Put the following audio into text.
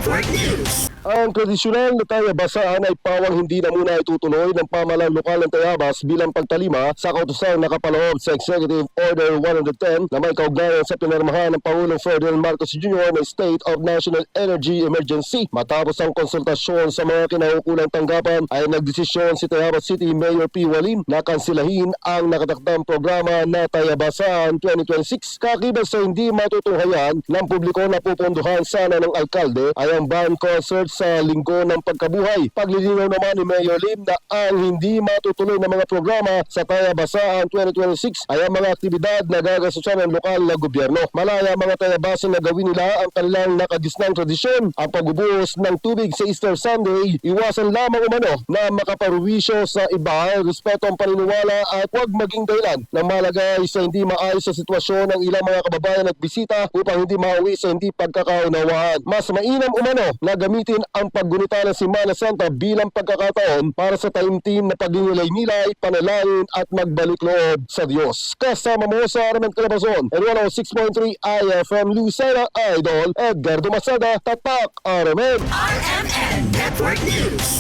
Network News. Ang tradisyonal na tayabasaan ay pawang hindi na muna itutuloy ng pamahalang lokal ng Tayabas bilang pagtalima sa kautosang nakapaloob sa Executive Order 110 na may kaugnayan sa pinirmahan ng Pangulong Ferdinand Marcos Jr. na State of National Energy Emergency. Matapos ang konsultasyon sa mga kinaukulang tanggapan ay nagdesisyon si Tayabas City Mayor P. Walim na kansilahin ang nakatakdang programa na Tayabasaan 2026. Kakibat sa hindi matutunghayan ng publiko na pupondohan sana ng alkalde ay ang band concert sa Linggo ng Pagkabuhay. Paglilinaw naman ni Mayor Lim na ang hindi matutuloy na mga programa sa Tayabasaan 2026 ay ang mga aktibidad na gagastusan ng lokal na gobyerno. Malaya mga Tayabasan na gawin nila ang kanilang nakagisnang tradisyon, ang pagbubuhos ng tubig sa Easter Sunday. Iwasan lamang umano na makaparuwisyo sa iba, respeto ang paniniwala at huwag maging dahilan na malagay sa hindi maayos sa sitwasyon ng ilang mga kababayan at bisita upang hindi mauwi sa hindi pagkakaunawaan. Mas mainam umano na gamitin ang paggunita ng Semana Santa bilang pagkakataon para sa taimtim na pagninilay-nilay, panalangin at magbalik loob sa Diyos. Kasama mo sa Arament Calabarzon and 106.3 IFM Lucena Idol, Edgardo Masada, Tatak, RMN RMN Network News.